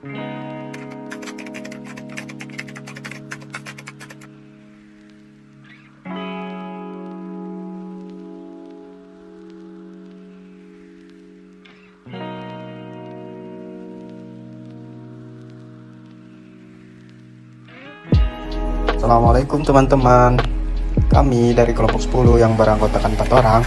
Assalamualaikum teman-teman. Kami dari kelompok 10 yang beranggotakan 4 orang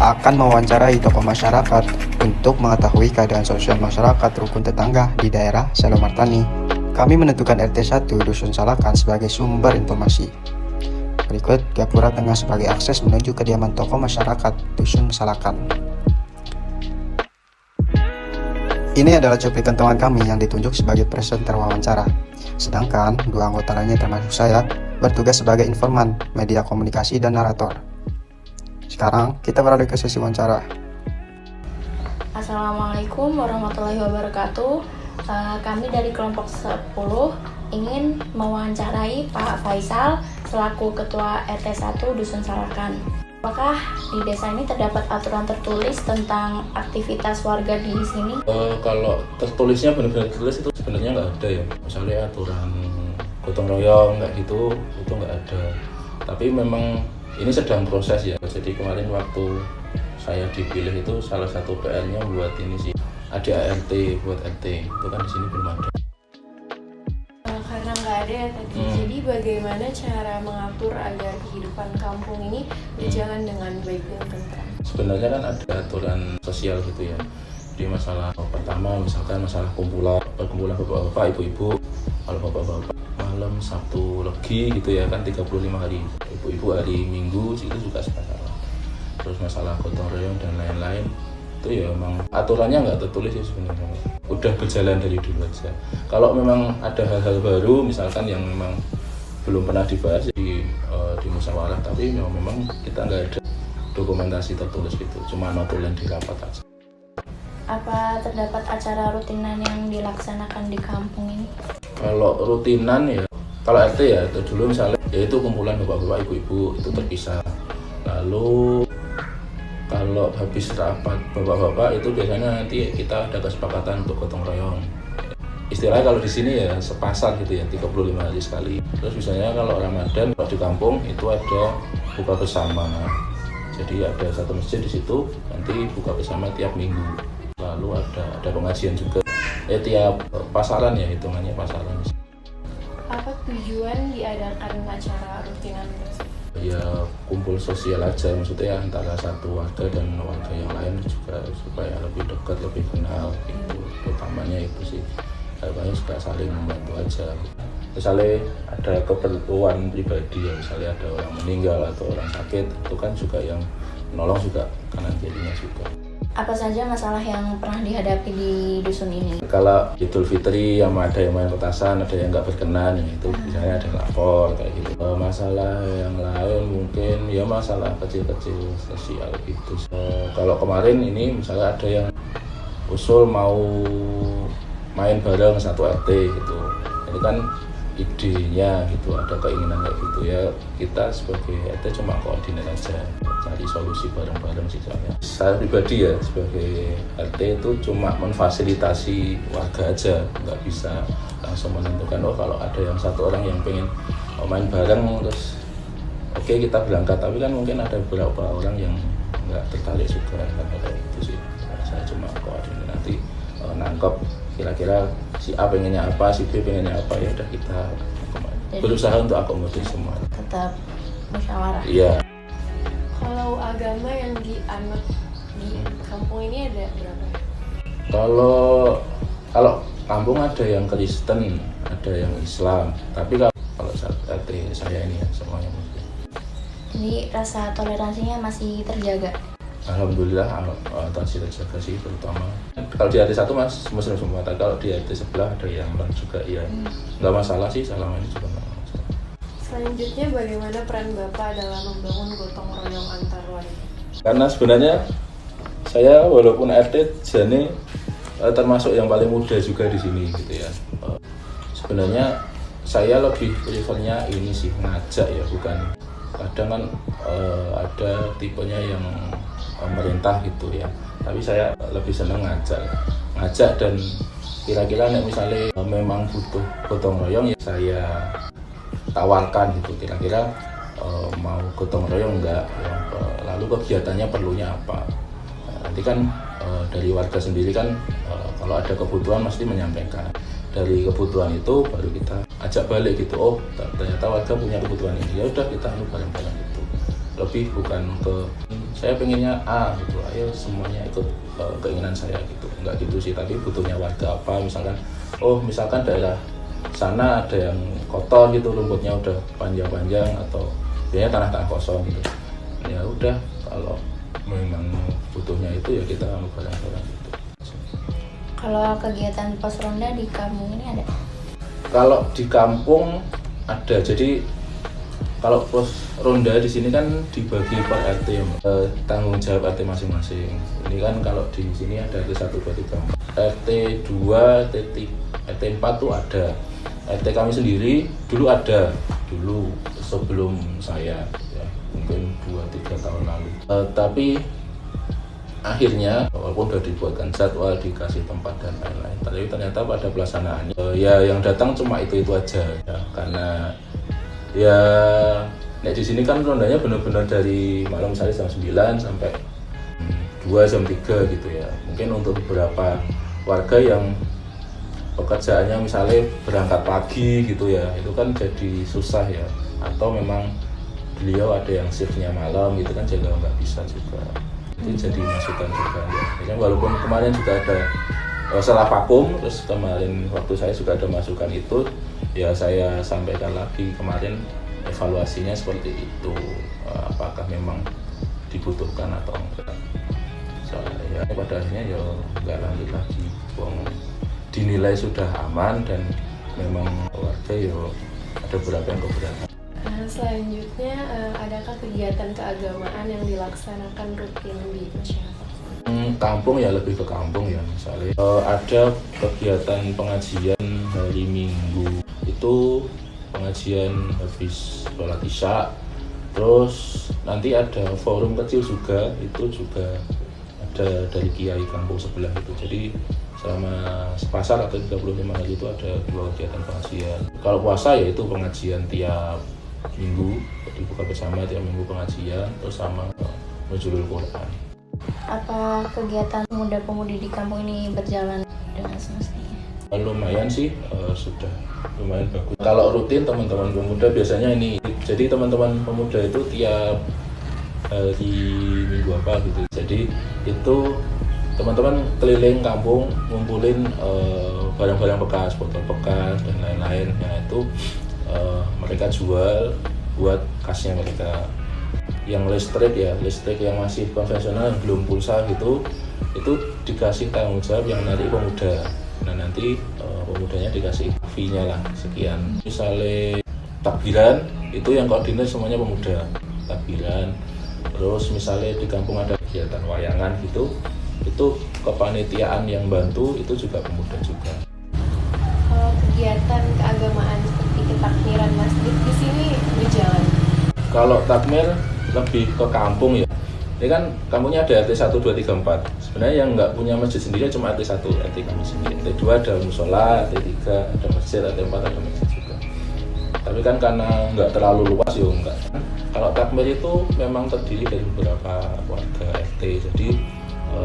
akan mewawancarai tokoh masyarakat untuk mengetahui keadaan sosial masyarakat rukun tetangga di daerah Selomartani. Kami menentukan RT 1 Dusun Salakan sebagai sumber informasi. Berikut Gapura Tengah sebagai akses menuju kediaman tokoh masyarakat Dusun Salakan. Ini adalah cuplikan teman kami yang ditunjuk sebagai presenter wawancara. Sedangkan 2 anggota lainnya termasuk saya bertugas sebagai informan, media komunikasi, dan narator. Sekarang kita beralih ke sesi wawancara. Assalamualaikum warahmatullahi wabarakatuh. Kami dari kelompok 10 ingin mewawancarai Pak Faisal selaku Ketua RT 1 Dusun Salakan. Apakah di desa ini terdapat aturan tertulis tentang aktivitas warga di sini? Kalau tertulisnya benar-benar tertulis itu sebenarnya nggak ada ya. Misalnya aturan gotong royong kayak gitu, itu nggak ada. Tapi memang ini sedang proses ya. Jadi kemarin waktu saya dipilih itu salah satu PR-nya buat ini sih, ada ART buat RT. Itu kan di sini belum ada. Karena nggak ada ya tadi, jadi bagaimana cara mengatur agar kehidupan kampung ini berjalan dengan baik dan tentram? Sebenarnya kan ada aturan sosial gitu ya. Di masalah pertama misalkan masalah perkumpulan bapak-bapak, ibu-ibu. Kalau bapak-bapak malam Sabtu Legi gitu ya kan 35 hari. Ibu-ibu hari Minggu itu juga masalah. Terus masalah gotong royong dan lain-lain itu ya memang aturannya nggak tertulis ya sebenarnya. Udah berjalan dari dulu aja. Kalau memang ada hal-hal baru misalkan yang memang belum pernah dibahas di musyawarah, tapi memang kita nggak ada dokumentasi tertulis gitu, cuma notulen di rapat aja. Apa terdapat acara rutinan yang dilaksanakan di kampung ini? Kalau rutinan ya, kalau RT ya itu dulu misalnya yaitu kumpulan bapak-bapak, ibu-ibu itu terpisah. Lalu kalau habis rapat bapak-bapak itu biasanya nanti kita ada kesepakatan untuk gotong royong. Istilahnya kalau di sini ya sepasar gitu ya, 35 hari sekali. Terus misalnya kalau Ramadan kalau di kampung itu ada buka bersama. Jadi ada satu masjid di situ, nanti buka bersama tiap minggu. Lalu ada pengajian juga. Tiap pasaran ya hitungannya pasaran. Apa tujuan diadakan acara rutinan tersebut? Ya kumpul sosial aja, maksudnya antara satu warga dan warga yang lain juga supaya lebih dekat, lebih kenal itu utamanya itu sih. Harapannya juga saling membantu aja. Misalnya ada keperluan pribadi ya, misalnya ada orang meninggal atau orang sakit, itu kan juga yang menolong juga kanan kirinya juga. Apa saja masalah yang pernah dihadapi di dusun ini? Kalau Idul Fitri yang ada yang main petasan, ada yang nggak berkenan, itu misalnya ada yang lapor kayak gitu. Masalah yang lain mungkin ya masalah kecil-kecil sosial gitu. Kalau kemarin ini misalnya ada yang usul mau main bareng satu RT gitu, ini kan idenya gitu, ada keinginan kayak gitu ya, kita sebagai RT cuma koordinat aja, cari solusi bareng-bareng sih saya pribadi ya sebagai RT itu cuma memfasilitasi warga aja, nggak bisa langsung menentukan kalau ada yang satu orang yang pengen main bareng terus oke, kita berangkat, tapi kan mungkin ada beberapa orang yang nggak tertarik juga kayak gitu sih. Saya cuma koordinat, nanti nangkep kira-kira si A pengennya apa, si B pengennya apa, ya udah kita berusaha untuk akomodir semua. Tetap musyawarah. Iya. Kalau agama yang dianut di kampung ini ada berapa? Kalau kampung ada yang Kristen, ada yang Islam, tapi kalau RT saya ini ya semuanya Muslim. Jadi rasa toleransinya masih terjaga? Alhamdulillah masih terjaga sih, terutama kalau di RT 1 mas Muslim semua, tapi kalau di RT sebelah ada yang non juga ya nggak masalah sih, selama ini juga nggak masalah. Selanjutnya bagaimana peran Bapak dalam membangun gotong royong antar warga? Karena sebenarnya saya walaupun RT jadi termasuk yang paling muda juga di sini gitu ya. Sebenarnya saya lebih prefernya ini sih ngajak ya, bukan kadang kan ada tipenya yang pemerintah gitu ya, tapi saya lebih senang ngajak dan kira-kira nek misalnya memang butuh gotong royong ya saya tawarkan gitu, kira-kira mau gotong royong enggak ya, lalu kegiatannya perlunya apa. Nah, nanti kan dari warga sendiri kan kalau ada kebutuhan mesti menyampaikan, dari kebutuhan itu baru kita ajak balik gitu, oh ternyata warga punya kebutuhan ini, ya udah kita anu bareng-bareng gitu. Lebih bukan ke saya pengennya A gitu, ayo semuanya ikut keinginan saya gitu, enggak gitu sih. Tapi butuhnya warga apa, misalkan daerah sana ada yang kotor gitu, rumputnya udah panjang-panjang atau biasanya tanah-tanah kosong gitu, ya udah kalau memang butuhnya itu ya kita anu bareng-bareng gitu. Kalau kegiatan pos ronda di kampung ini ada? Kalau di kampung ada, jadi kalau pos ronda di sini kan dibagi per RT, tanggung jawab RT masing-masing. Ini kan kalau di sini ada RT 1, 2, 3, RT 2, RT 4 tuh ada. RT kami sendiri dulu ada, dulu sebelum saya ya, mungkin 2-3 tahun lalu. Tapi akhirnya walaupun sudah dibuatkan jadwal, dikasih tempat dan lain-lain, tapi ternyata pada pelaksanaannya ya yang datang cuma itu aja ya, karena ya di sini kan rondanya benar-benar dari malam misalnya jam 9 sampai 2 jam 3 gitu ya. Mungkin untuk beberapa warga yang pekerjaannya misalnya berangkat pagi gitu ya, itu kan jadi susah ya, atau memang beliau ada yang shiftnya malam gitu kan, juga nggak bisa juga. Itu jadi masukan juga ya. Walaupun kemarin juga ada salah vakum, terus kemarin waktu saya juga ada masukan itu, ya saya sampaikan lagi kemarin evaluasinya seperti itu, apakah memang dibutuhkan atau enggak. Soalnya pada akhirnya ya nggak lanjut lagi, dinilai sudah aman dan memang warga ya ada beberapa yang keberatan. Selanjutnya, adakah kegiatan keagamaan yang dilaksanakan rutin di masyarakat? Kampung ya lebih ke kampung ya, misalnya ada kegiatan pengajian hari Minggu, itu pengajian habis sholat Isya, terus nanti ada forum kecil juga, itu juga ada dari kiai kampung sebelah itu. Jadi selama sepasar atau 35 hari itu ada 2 kegiatan pengajian. Kalau puasa ya itu pengajian tiap minggu, jadi buka bersama tiap minggu pengajian, terus sama nuzulul Quran. Apa kegiatan pemuda-pemudi di kampung ini berjalan dengan semestinya? Lumayan sih, sudah lumayan bagus. Kalau rutin teman-teman pemuda biasanya ini, jadi teman-teman pemuda itu tiap hari minggu apa gitu. Jadi itu teman-teman keliling kampung ngumpulin barang-barang bekas, botol bekas dan lain-lain. Nah itu mereka jual buat kasnya mereka. Yang listrik yang masih konvensional yang belum pulsa gitu, itu dikasih tanggung jawab yang narik pemuda. Nah nanti pemudanya dikasih fee-nya lah sekian. Misalnya takbiran itu yang koordinir semuanya pemuda, takbiran. Terus misalnya di kampung ada kegiatan wayangan gitu, itu kepanitiaan yang bantu itu juga pemuda juga. Kegiatan keagamaan seperti ketakmiran masjid di sini berjalan. Kalau takmir lebih ke kampung ya. Ini kan kampungnya ada RT 1, 2, 3, 4. Sebenarnya yang nggak punya masjid sendiri cuma RT 1, RT kami sendiri. RT 2 ada musola, RT 3 ada masjid, RT 4 ada masjid juga. Tapi kan karena nggak terlalu luas ya enggak. Kalau takmir itu memang terdiri dari beberapa warga RT. Jadi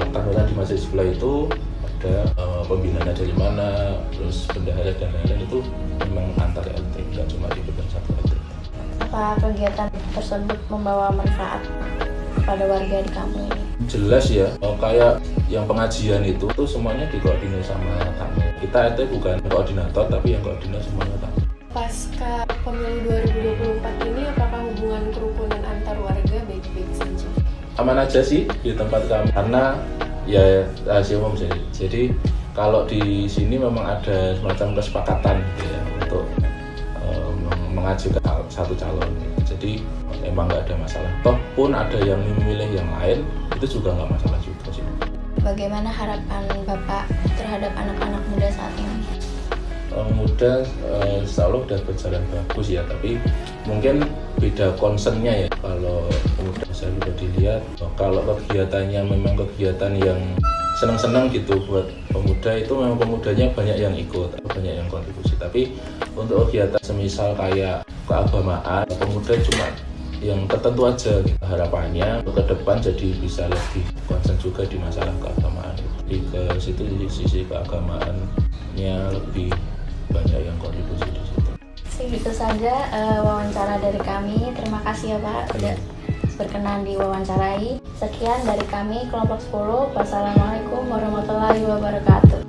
takmiran di masjid sebelah itu ada pembinaannya dari mana, terus bendahara dan lain-lain itu memang antar RT, nggak cuma di bidang satu RT. Apa kegiatan tersebut membawa manfaat pada warga di kampung ini? Jelas ya, kayak yang pengajian itu tuh semuanya dikoordinir sama takmir. Kita RT bukan koordinator, tapi yang koordinir semuanya takmir. Pasca pemilu 2024 ini, apakah hubungan kerukunan antar warga baik-baik saja? Aman aja sih di tempat kami, karena ya rahasia umum sih. Jadi kalau di sini memang ada semacam kesepakatan gitu ya, untuk mengajukan satu calon. Jadi emang nggak ada masalah. Toh pun ada yang memilih yang lain, itu juga nggak masalah juga sih. Bagaimana harapan Bapak terhadap anak-anak muda saat ini? Muda insya Allah udah berjalan bagus ya, tapi mungkin beda concernnya ya. Kalau pemuda saya juga dilihat, kalau kegiatannya memang kegiatan yang senang-senang gitu buat pemuda. Itu memang pemudanya banyak yang ikut, banyak yang kontribusi. Tapi untuk kegiatan semisal kayak keagamaan, pemuda cuma yang tertentu aja gitu. Harapannya ke depan jadi bisa lebih concern juga di masalah keagamaan. Jadi ke situ, di sisi keagamaannya lebih banyak yang kontribusi di situ. Segitu saja wawancara dari kami. Terima kasih ya Pak udah berkenan diwawancarai. Sekian dari kami kelompok 10. Wassalamualaikum warahmatullahi wabarakatuh.